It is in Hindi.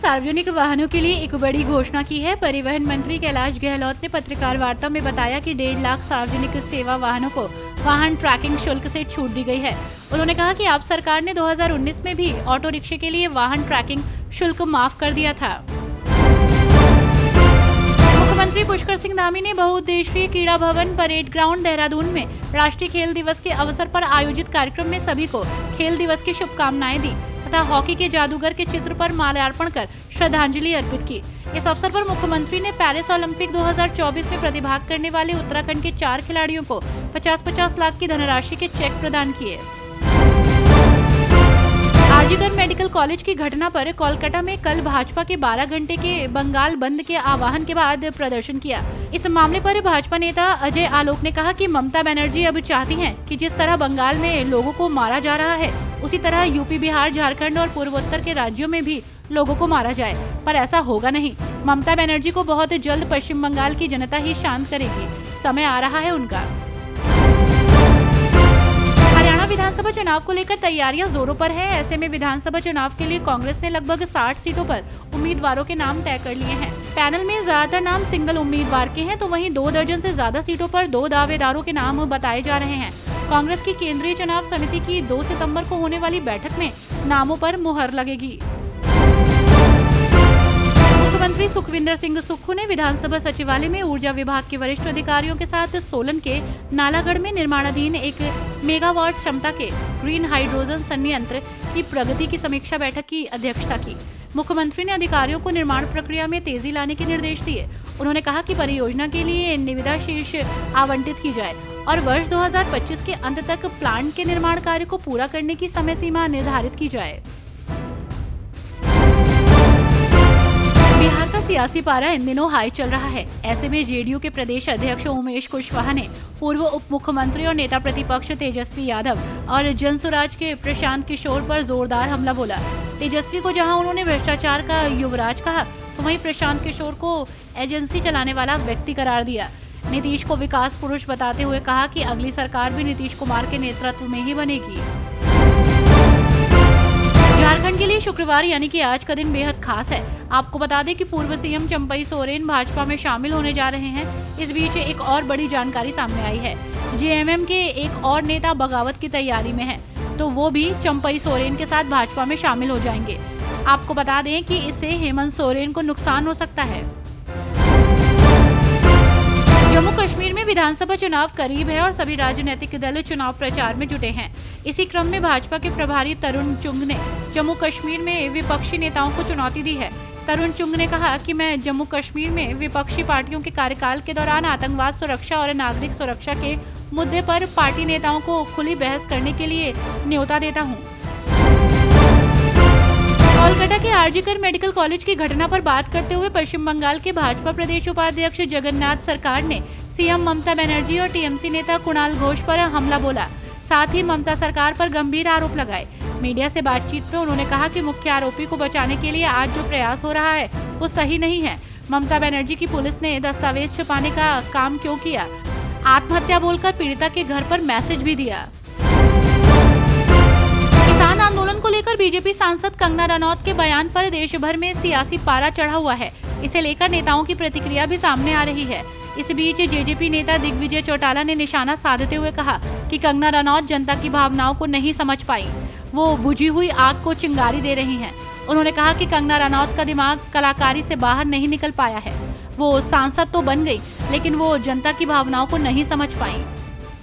सार्वजनिक वाहनों के लिए एक बड़ी घोषणा की है। परिवहन मंत्री कैलाश गहलोत ने पत्रकार वार्ता में बताया कि 1.5 लाख सार्वजनिक सेवा वाहनों को वाहन ट्रैकिंग शुल्क से छूट दी गई है। उन्होंने कहा कि आप सरकार ने 2019 में भी ऑटो रिक्शे के लिए वाहन ट्रैकिंग शुल्क माफ कर दिया था। मुख्यमंत्री पुष्कर सिंह धामी ने बहुउद्देशीय क्रीड़ा भवन परेड ग्राउंड देहरादून में राष्ट्रीय खेल दिवस के अवसर पर आयोजित कार्यक्रम में सभी को खेल दिवस की शुभकामनाएं दी तथा हॉकी के जादूगर के चित्र पर माल्यार्पण कर श्रद्धांजलि अर्पित की। इस अवसर पर मुख्यमंत्री ने पेरिस ओलंपिक 2024 में प्रतिभाग करने वाले उत्तराखंड के 4 खिलाड़ियों को 50-50 लाख की धनराशि के चेक प्रदान किए। आरजीकर मेडिकल कॉलेज की घटना पर कोलकाता में कल भाजपा के 12 घंटे के बंगाल बंद के आह्वान के बाद प्रदर्शन किया। इस मामले पर भाजपा नेता अजय आलोक ने कहा कि ममता बनर्जी अब चाहती हैं कि जिस तरह बंगाल में लोगों को मारा जा रहा है उसी तरह यूपी, बिहार, झारखंड और पूर्वोत्तर के राज्यों में भी लोगों को मारा जाए, पर ऐसा होगा नहीं। ममता बनर्जी को बहुत जल्द पश्चिम बंगाल की जनता ही शांत करेगी, समय आ रहा है उनका। हरियाणा विधानसभा चुनाव को लेकर तैयारियां जोरों पर है। ऐसे में विधानसभा चुनाव के लिए कांग्रेस ने लगभग 60 सीटों पर उम्मीदवारों के नाम तय कर लिए हैं। पैनल में ज्यादातर नाम सिंगल उम्मीदवार के हैं, तो वहीं 2 दर्जन से ज्यादा सीटों पर 2 दावेदारों के नाम बताए जा रहे हैं। कांग्रेस की केंद्रीय चुनाव समिति की 2 सितंबर को होने वाली बैठक में नामों पर मुहर लगेगी। मुख्यमंत्री सुखविंदर सिंह सुक्खू ने विधानसभा सचिवालय में ऊर्जा विभाग के वरिष्ठ अधिकारियों के साथ सोलन के नालागढ़ में निर्माणाधीन 1 मेगावाट क्षमता के ग्रीन हाइड्रोजन संयंत्र की प्रगति की समीक्षा बैठक की अध्यक्षता की। मुख्यमंत्री ने अधिकारियों को निर्माण प्रक्रिया में तेजी लाने के निर्देश दिए। उन्होंने कहा कि परियोजना के लिए निविदा शीर्ष आवंटित की जाए और वर्ष 2025 के अंत तक प्लांट के निर्माण कार्य को पूरा करने की समय सीमा निर्धारित की जाए। बिहार का सियासी पारा इन दिनों हाई चल रहा है। ऐसे में जेडीयू के प्रदेश अध्यक्ष उमेश कुशवाहा ने पूर्व उप मुख्यमंत्री और नेता प्रतिपक्ष तेजस्वी यादव और जनसुराज के प्रशांत किशोर पर जोरदार हमला बोला। तेजस्वी को जहां उन्होंने भ्रष्टाचार का युवराज कहा, तो वहीं प्रशांत किशोर को एजेंसी चलाने वाला व्यक्ति करार दिया। नीतीश को विकास पुरुष बताते हुए कहा कि अगली सरकार भी नीतीश कुमार के नेतृत्व में ही बनेगी। झारखंड के लिए शुक्रवार यानी कि आज का दिन बेहद खास है। आपको बता दें कि पूर्व सीएम चंपई सोरेन भाजपा में शामिल होने जा रहे हैं। इस बीच एक और बड़ी जानकारी सामने आई है। जेएमएम के एक और नेता बगावत की तैयारी में है, तो वो भी चंपई सोरेन के साथ भाजपा में शामिल हो जाएंगे। आपको बता दें कि इससे हेमंत सोरेन को नुकसान हो सकता है। जम्मू कश्मीर में विधानसभा चुनाव करीब है और सभी राजनीतिक दल चुनाव प्रचार में जुटे हैं। इसी क्रम में भाजपा के प्रभारी तरुण चुंग ने जम्मू कश्मीर में विपक्षी नेताओं को चुनौती दी है। तरुण चुंग ने कहा कि मैं जम्मू कश्मीर में विपक्षी पार्टियों के कार्यकाल के दौरान आतंकवाद सुरक्षा और नागरिक सुरक्षा के मुद्दे पर पार्टी नेताओं को खुली बहस करने के लिए न्योता देता हूं। कोलकाता के आरजीकर मेडिकल कॉलेज की घटना पर बात करते हुए पश्चिम बंगाल के भाजपा प्रदेश उपाध्यक्ष जगन्नाथ सरकार ने सीएम ममता बनर्जी और टीएमसी नेता कुणाल घोष पर हमला बोला। साथ ही ममता सरकार पर गंभीर आरोप लगाए। मीडिया से बातचीत में उन्होंने कहा कि मुख्य आरोपी को बचाने के लिए आज जो प्रयास हो रहा है वो सही नहीं है। ममता बनर्जी की पुलिस ने दस्तावेज छुपाने का काम क्यों किया? आत्महत्या बोलकर पीड़िता के घर पर मैसेज भी दिया। किसान आंदोलन को लेकर बीजेपी सांसद कंगना रनौत के बयान पर देश भर में सियासी पारा चढ़ा हुआ है। इसे लेकर नेताओं की प्रतिक्रिया भी सामने आ रही है। इस बीच जेजेपी नेता दिग्विजय चौटाला ने निशाना साधते हुए कहा कि कंगना रनौत जनता की भावनाओं को नहीं समझ पाई, वो बुझी हुई आग को चिंगारी दे रही हैं। उन्होंने कहा कि कंगना रनौत का दिमाग कलाकारी से बाहर नहीं निकल पाया है। वो सांसद तो बन गई, लेकिन वो जनता की भावनाओं को नहीं समझ पाई।